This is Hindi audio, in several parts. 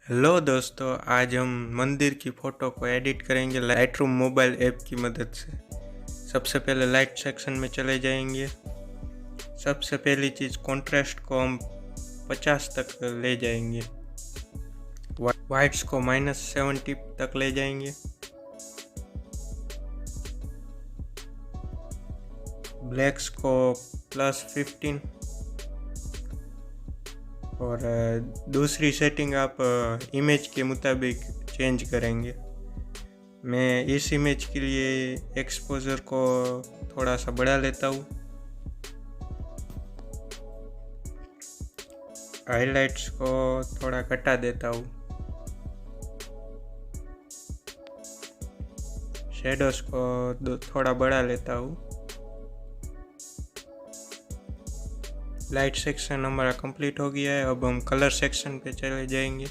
हेलो दोस्तों, आज हम मंदिर की फ़ोटो को एडिट करेंगे लाइटरूम मोबाइल ऐप की मदद से। सबसे पहले लाइट सेक्शन में चले जाएंगे। सबसे पहली चीज़ कॉन्ट्रास्ट को हम 50 तक ले जाएंगे। वाइट्स को -70 तक ले जाएंगे। ब्लैक्स को +15 और दूसरी सेटिंग आप इमेज के मुताबिक चेंज करेंगे। मैं इस इमेज के लिए एक्सपोजर को थोड़ा सा बढ़ा लेता हूँ। हाइलाइट्स को थोड़ा घटा देता हूँ। शेडोज को थोड़ा बढ़ा लेता हूँ। लाइट सेक्शन हमारा कंप्लीट हो गया है। अब हम कलर सेक्शन पे चले जाएंगे।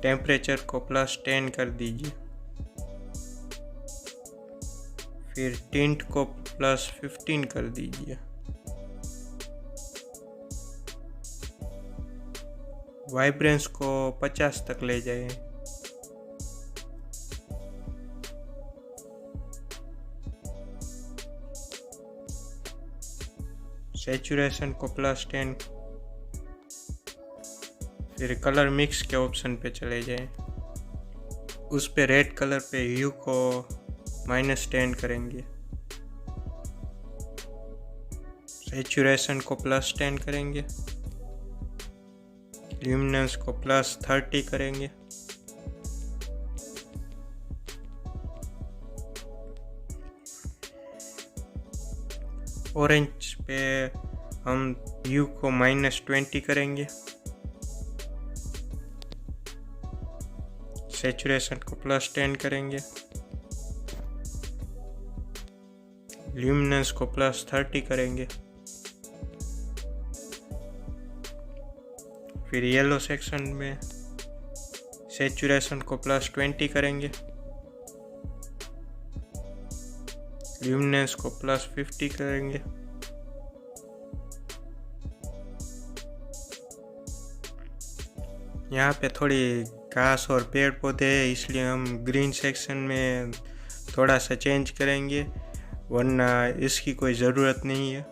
टेम्परेचर को +10 कर दीजिए। फिर टिंट को +15 कर दीजिए। वाइब्रेंस को 50 तक ले जाएं। सैचुरेशन को +10। फिर कलर मिक्स के ऑप्शन पे चले जाएं। उस पे रेड कलर पे ह्यू को -10 करेंगे। सैचुरेशन को +10 करेंगे। ल्यूमिनेंस को +30 करेंगे। ऑरेंज पे हम ह्यू को -20 करेंगे। सैचुरेशन को +10 करेंगे। ल्यूमिनेंस को +30 करेंगे। फिर येलो सेक्शन में सैचुरेशन को +20 करेंगे। ल्यूमिनेंस को +50 करेंगे। यहाँ पे थोड़ी घास और पेड़ पौधे हैं, इसलिए हम ग्रीन सेक्शन में थोड़ा सा चेंज करेंगे, वरना इसकी कोई ज़रूरत नहीं है।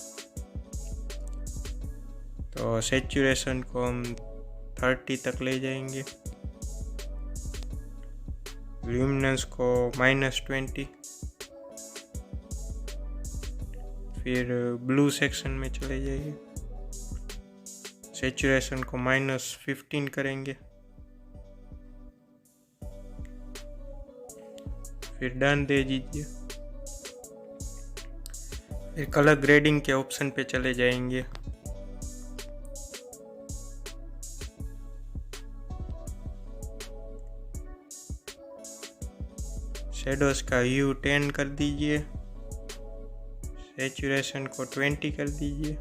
तो सैचुरेशन को हम 30 तक ले जाएंगे। ल्यूमिनेंस को -20। फिर ब्लू सेक्शन में चले जाइए। सैचुरेशन को -15 करेंगे। फिर डन दे दीजिए। फिर कलर ग्रेडिंग के ऑप्शन पे चले जाएंगे। शेडोज का ह्यू 10 कर दीजिए। सैचुरेशन को 20 कर दीजिए।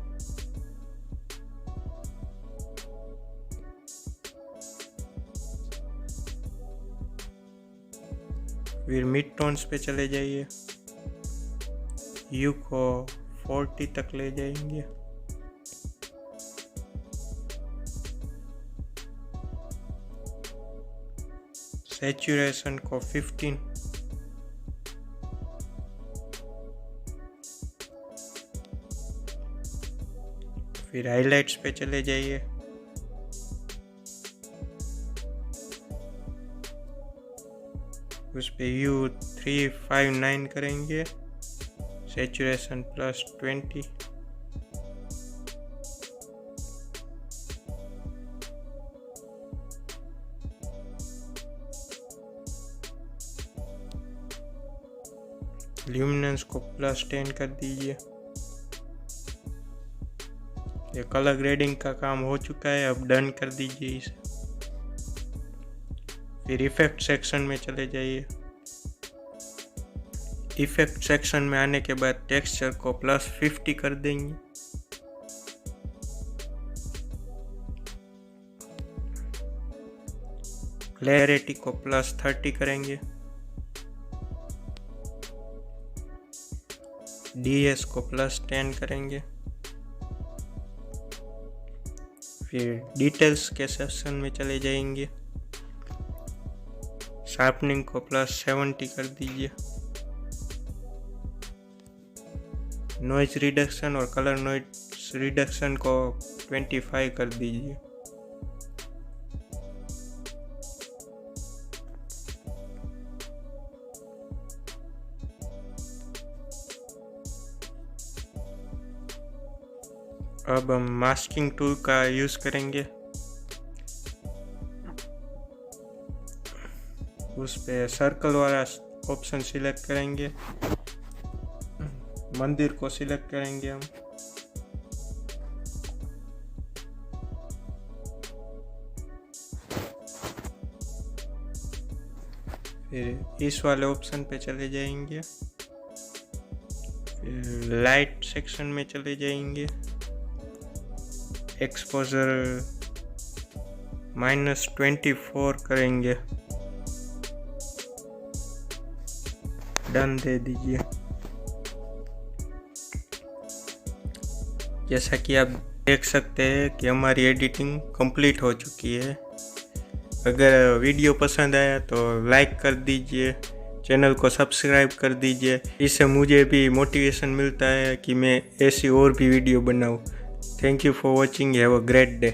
फिर मिड टोन्स पे चले जाइए। ह्यू को 40 तक ले जाएंगे। सैचुरेशन को 15। फिर हाइलाइट्स पे चले जाइए। उस पे ह्यू 359 करेंगे। सैचुरेशन +20। ल्यूमिनेंस को +10 कर दीजिए। ये कलर ग्रेडिंग का काम हो चुका है, अब डन कर दीजिए इसे। फिर इफेक्ट सेक्शन में चले जाइए। इफेक्ट सेक्शन में आने के बाद टेक्सचर को +50 कर देंगे। क्लैरिटी को +30 करेंगे। DS को +10 करेंगे। फिर डिटेल्स के सेक्शन में चले जाएंगे, शार्पनिंग को +70 कर दीजिए, नॉइज रिडक्शन और कलर नॉइज रिडक्शन को 25 कर दीजिए। अब हम मास्किंग टूल का यूज़ करेंगे, उस पे सर्कल वाला ऑप्शन सिलेक्ट करेंगे, मंदिर को सिलेक्ट करेंगे हम, फिर इस वाले ऑप्शन पे चले जाएंगे, फिर लाइट सेक्शन में चले जाएंगे, एक्सपोजर -24 करेंगे, डन दे दीजिए। जैसा कि आप देख सकते हैं कि हमारी एडिटिंग कंप्लीट हो चुकी है। अगर वीडियो पसंद आया तो लाइक कर दीजिए, चैनल को सब्सक्राइब कर दीजिए, इससे मुझे भी मोटिवेशन मिलता है कि मैं ऐसी और भी वीडियो बनाऊं। Thank you for watching, have a great day.